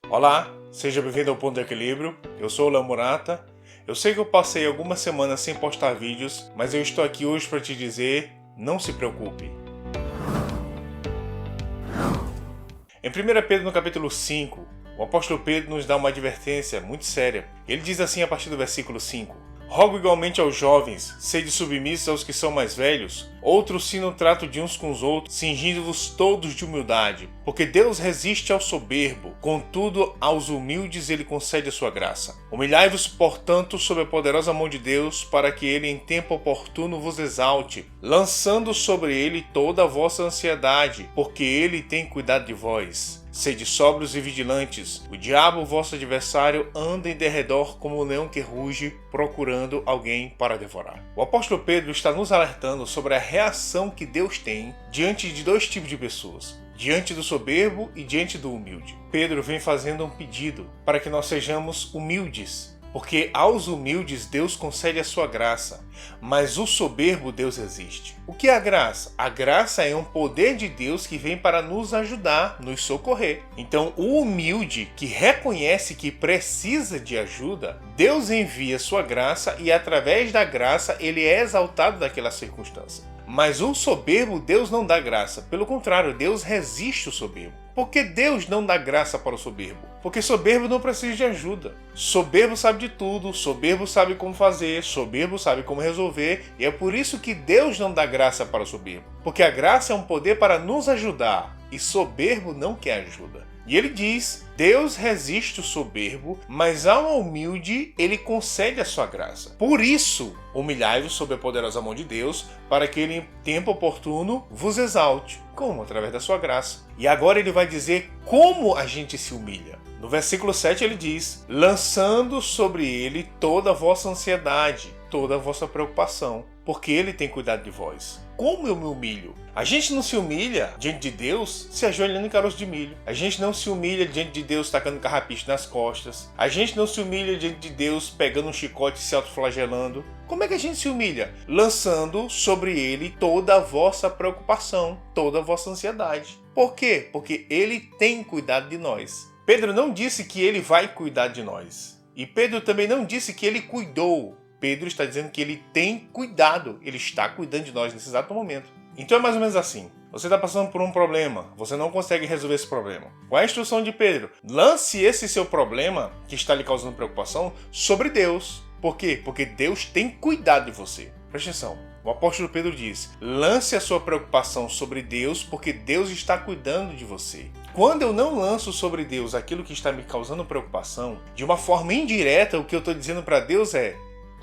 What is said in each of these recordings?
Olá, seja bem-vindo ao Ponto de Equilíbrio. Eu sou o Léo Murata. Eu sei que eu passei algumas semanas sem postar vídeos, mas eu estou aqui hoje para te dizer, não se preocupe. Em 1 Pedro, no capítulo 5, o apóstolo Pedro nos dá uma advertência muito séria. Ele diz assim a partir do versículo 5: Rogo igualmente aos jovens, sede submissos aos que são mais velhos, outros sim no trato de uns com os outros, cingindo-vos todos de humildade, porque Deus resiste ao soberbo, contudo aos humildes ele concede a sua graça. Humilhai-vos, portanto, sob a poderosa mão de Deus, para que ele em tempo oportuno vos exalte, lançando sobre ele toda a vossa ansiedade, porque ele tem cuidado de vós. Sede sóbrios e vigilantes. O diabo, vosso adversário, anda em derredor como um leão que ruge, procurando alguém para devorar. O apóstolo Pedro está nos alertando sobre a reação que Deus tem diante de dois tipos de pessoas: diante do soberbo e diante do humilde. Pedro vem fazendo um pedido para que nós sejamos humildes, porque aos humildes Deus concede a sua graça, mas o soberbo Deus resiste. O que é a graça? A graça é um poder de Deus que vem para nos ajudar, nos socorrer. Então, o humilde que reconhece que precisa de ajuda, Deus envia sua graça e através da graça ele é exaltado daquela circunstância. Mas o soberbo, Deus não dá graça. Pelo contrário, Deus resiste o soberbo. Por que Deus não dá graça para o soberbo? Porque soberbo não precisa de ajuda. Soberbo sabe de tudo, soberbo sabe como fazer, soberbo sabe como resolver, e é por isso que Deus não dá graça para o soberbo. Porque a graça é um poder para nos ajudar, e soberbo não quer ajuda. E ele diz: Deus resiste o soberbo, mas ao humilde ele concede a sua graça. Por isso, humilhai-vos sob a poderosa mão de Deus, para que ele em tempo oportuno vos exalte. Como? Através da sua graça. E agora ele vai dizer como a gente se humilha. No versículo 7 ele diz: lançando sobre ele toda a vossa ansiedade, toda a vossa preocupação, porque ele tem cuidado de vós. Como eu me humilho? A gente não se humilha diante de Deus se ajoelhando em caroço de milho. A gente não se humilha diante de Deus tacando carrapicho nas costas. A gente não se humilha diante de Deus pegando um chicote e se autoflagelando. Como é que a gente se humilha? Lançando sobre ele toda a vossa preocupação, toda a vossa ansiedade. Por quê? Porque ele tem cuidado de nós. Pedro não disse que ele vai cuidar de nós. E Pedro também não disse que ele cuidou. Pedro está dizendo que ele tem cuidado, ele está cuidando de nós nesse exato momento. Então é mais ou menos assim: você está passando por um problema, você não consegue resolver esse problema. Qual é a instrução de Pedro? Lance esse seu problema, que está lhe causando preocupação, sobre Deus. Por quê? Porque Deus tem cuidado de você. Preste atenção, o apóstolo Pedro diz: lance a sua preocupação sobre Deus, porque Deus está cuidando de você. Quando eu não lanço sobre Deus aquilo que está me causando preocupação, de uma forma indireta, o que eu estou dizendo para Deus é: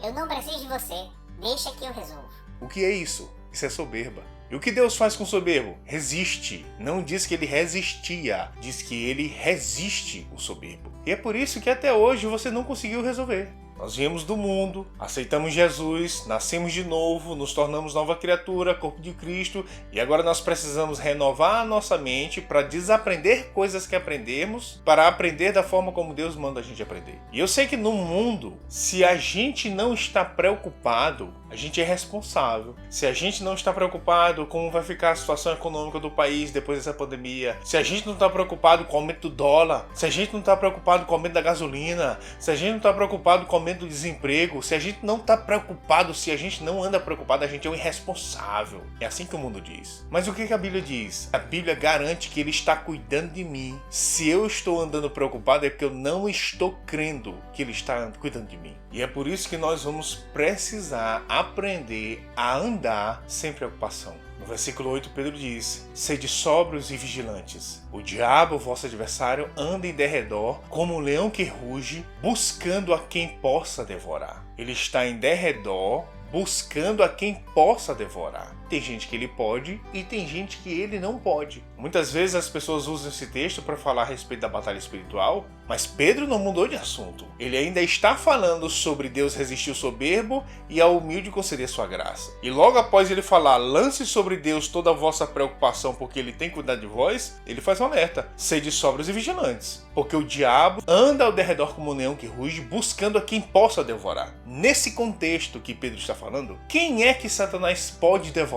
eu não preciso de você, deixa que eu resolvo. o que é isso? Isso é soberba. E o que Deus faz com o soberbo? Resiste. Não diz que ele resistia, diz que ele resiste o soberbo. E é por isso que até hoje você não conseguiu resolver. Nós viemos do mundo, aceitamos Jesus, nascemos de novo, nos tornamos nova criatura, corpo de Cristo, e agora nós precisamos renovar a nossa mente para desaprender coisas que aprendemos, para aprender da forma como Deus manda a gente aprender. E eu sei que no mundo, se a gente não está preocupado, a gente é responsável. Se a gente não está preocupado com como vai ficar a situação econômica do país depois dessa pandemia, se a gente não está preocupado com o aumento do dólar, se a gente não está preocupado com o aumento da gasolina, se a gente não está preocupado com o aumento do desemprego, se a gente não está preocupado, se a gente não anda preocupado, a gente é um irresponsável. É assim que o mundo diz. Mas o que a Bíblia diz? A Bíblia garante que ele está cuidando de mim. Se eu estou andando preocupado é porque eu não estou crendo que ele está cuidando de mim. E é por isso que nós vamos precisar aprender a andar sem preocupação. No versículo 8, Pedro diz: sede sóbrios e vigilantes. O diabo, vosso adversário, anda em derredor como um leão que ruge, buscando a quem possa devorar. Ele está em derredor, buscando a quem possa devorar. Tem gente que ele pode e tem gente que ele não pode. Muitas vezes as pessoas usam esse texto para falar a respeito da batalha espiritual, mas Pedro não mudou de assunto. Ele ainda está falando sobre Deus resistir o soberbo e ao humilde conceder sua graça. E logo após ele falar: lance sobre Deus toda a vossa preocupação, porque ele tem cuidado de vós, ele faz um alerta: sede sóbrios e vigilantes, porque o diabo anda ao derredor como um leão que ruge, buscando a quem possa devorar. Nesse contexto que Pedro está falando, quem é que Satanás pode devorar?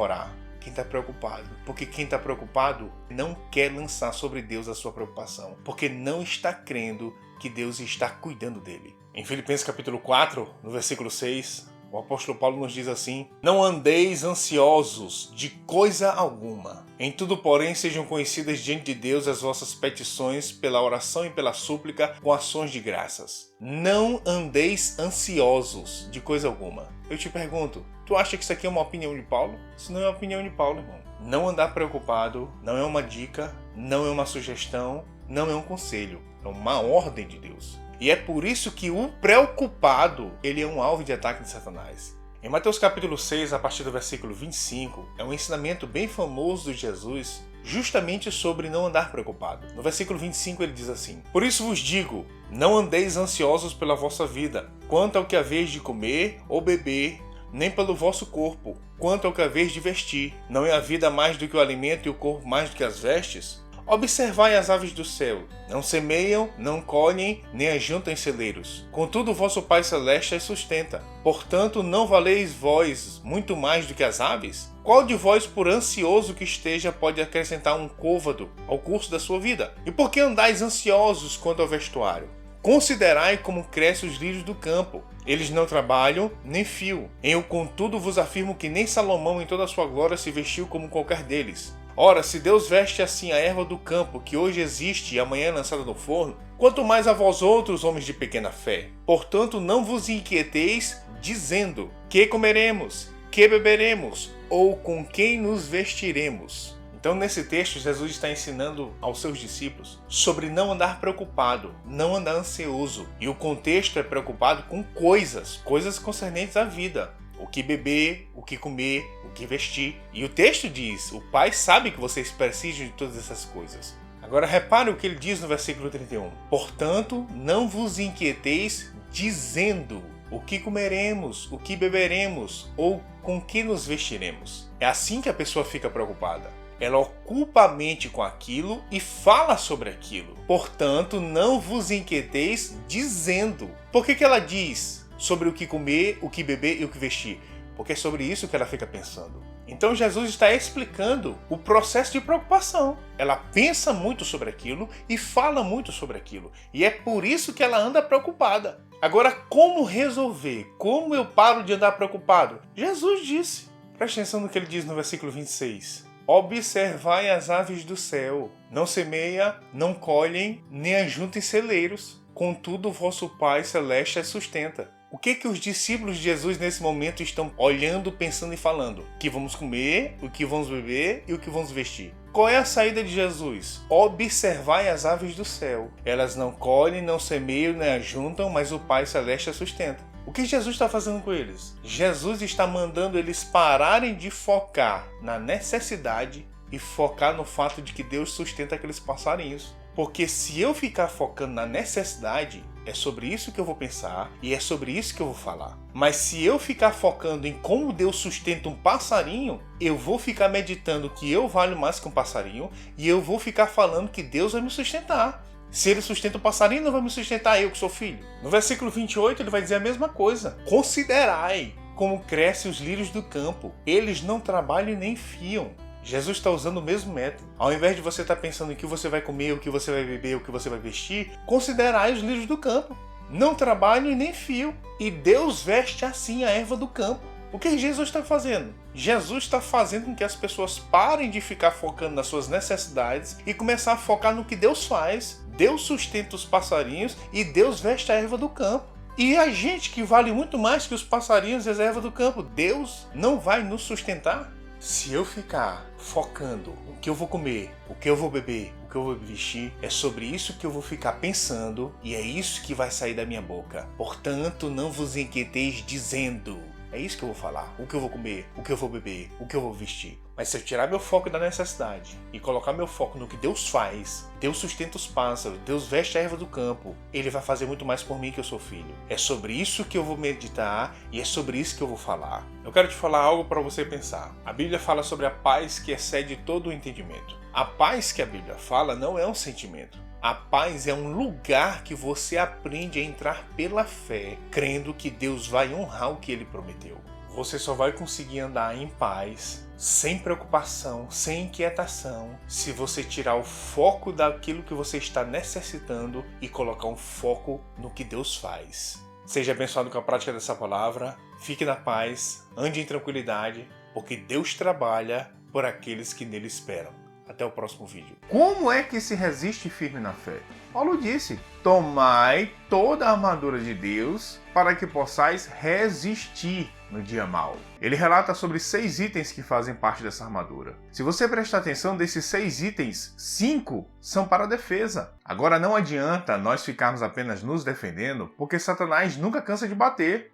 quem está preocupado. Porque quem está preocupado não quer lançar sobre Deus a sua preocupação. Porque não está crendo que Deus está cuidando dele. Em Filipenses capítulo 4, no versículo 6, o apóstolo Paulo nos diz assim: não andeis ansiosos de coisa alguma. Em tudo, porém, sejam conhecidas diante de Deus as vossas petições pela oração e pela súplica com ações de graças. Não andeis ansiosos de coisa alguma. Eu te pergunto, tu acha que isso aqui é uma opinião de Paulo? Isso não é uma opinião de Paulo, irmão. Não andar preocupado não é uma dica, não é uma sugestão, não é um conselho. É uma ordem de Deus. E é por isso que o preocupado, ele é um alvo de ataque de Satanás. Em Mateus capítulo 6, a partir do versículo 25, é um ensinamento bem famoso de Jesus, justamente sobre não andar preocupado. No versículo 25 ele diz assim: por isso vos digo, não andeis ansiosos pela vossa vida, quanto ao que haveis de comer ou beber, nem pelo vosso corpo, quanto ao que haveis de vestir. Não é a vida mais do que o alimento e o corpo mais do que as vestes? Observai as aves do céu, não semeiam, não colhem, nem ajuntam em celeiros. Contudo, o vosso Pai Celeste as sustenta. Portanto, não valeis vós muito mais do que as aves? Qual de vós, por ansioso que esteja, pode acrescentar um côvado ao curso da sua vida? E por que andais ansiosos quanto ao vestuário? Considerai como crescem os lírios do campo. Eles não trabalham, nem fiam. Eu, contudo, vos afirmo que nem Salomão, em toda a sua glória, se vestiu como qualquer deles. Ora, se Deus veste assim a erva do campo, que hoje existe e amanhã é lançada no forno, quanto mais a vós outros, homens de pequena fé. Portanto, não vos inquieteis, dizendo: que comeremos, que beberemos, ou com quem nos vestiremos. Então, nesse texto, Jesus está ensinando aos seus discípulos sobre não andar preocupado, não andar ansioso. E o contexto é preocupado com coisas concernentes à vida. O que beber, o que comer, o que vestir. E o texto diz: o Pai sabe que vocês precisam de todas essas coisas. Agora repare o que ele diz no versículo 31. Portanto, não vos inquieteis dizendo: o que comeremos, o que beberemos, ou com que nos vestiremos. É assim que a pessoa fica preocupada. Ela ocupa a mente com aquilo e fala sobre aquilo. Portanto, não vos inquieteis dizendo. Por que ela diz sobre o que comer, o que beber e o que vestir? Porque é sobre isso que ela fica pensando. Então Jesus está explicando o processo de preocupação. Ela pensa muito sobre aquilo e fala muito sobre aquilo. E é por isso que ela anda preocupada. Agora, como resolver? Como eu paro de andar preocupado? Jesus disse. Preste atenção no que ele diz no versículo 26. Observai as aves do céu. Não semeia, não colhem, nem ajuntam em celeiros. Contudo, o vosso Pai Celeste as sustenta. O que os discípulos de Jesus nesse momento estão olhando, pensando e falando? O que vamos comer, o que vamos beber e o que vamos vestir. Qual é a saída de Jesus? Observai as aves do céu. Elas não colhem, não semeiam, nem ajuntam, mas o Pai Celeste as sustenta. O que Jesus está fazendo com eles? Jesus está mandando eles pararem de focar na necessidade e focar no fato de que Deus sustenta aqueles passarinhos. Porque se eu ficar focando na necessidade, é sobre isso que eu vou pensar e é sobre isso que eu vou falar. Mas se eu ficar focando em como Deus sustenta um passarinho, eu vou ficar meditando que eu valho mais que um passarinho e eu vou ficar falando que Deus vai me sustentar. Se ele sustenta o passarinho, não vai me sustentar eu que sou filho. No versículo 28 ele vai dizer a mesma coisa. Considerai como crescem os lírios do campo. Eles não trabalham nem fiam. Jesus está usando o mesmo método. Ao invés de você estar pensando em que você vai comer, o que você vai beber, o que você vai vestir, considerai os lírios do campo. Não trabalham e nem fiam. E Deus veste assim a erva do campo. O que Jesus está fazendo? Jesus está fazendo com que as pessoas parem de ficar focando nas suas necessidades e começar a focar no que Deus faz. Deus sustenta os passarinhos e Deus veste a erva do campo. E a gente que vale muito mais que os passarinhos e as ervas do campo, Deus não vai nos sustentar? Se eu ficar focando o que eu vou comer, o que eu vou beber, o que eu vou vestir, é sobre isso que eu vou ficar pensando e é isso que vai sair da minha boca. Portanto, não vos inquieteis dizendo. É isso que eu vou falar. O que eu vou comer, o que eu vou beber, o que eu vou vestir. Mas se eu tirar meu foco da necessidade e colocar meu foco no que Deus faz, Deus sustenta os pássaros, Deus veste a erva do campo, Ele vai fazer muito mais por mim que eu sou filho. É sobre isso que eu vou meditar e é sobre isso que eu vou falar. Eu quero te falar algo para você pensar. A Bíblia fala sobre a paz que excede todo o entendimento. A paz que a Bíblia fala não é um sentimento. A paz é um lugar que você aprende a entrar pela fé, crendo que Deus vai honrar o que Ele prometeu. Você só vai conseguir andar em paz, sem preocupação, sem inquietação, se você tirar o foco daquilo que você está necessitando e colocar um foco no que Deus faz. Seja abençoado com a prática dessa palavra, fique na paz, ande em tranquilidade, porque Deus trabalha por aqueles que nele esperam. Até o próximo vídeo. Como é que se resiste firme na fé? Paulo disse: tomai toda a armadura de Deus para que possais resistir no dia mau. Ele relata sobre 6 itens que fazem parte dessa armadura. Se você prestar atenção, desses 6 itens, 5 são para a defesa. Agora não adianta nós ficarmos apenas nos defendendo, porque Satanás nunca cansa de bater.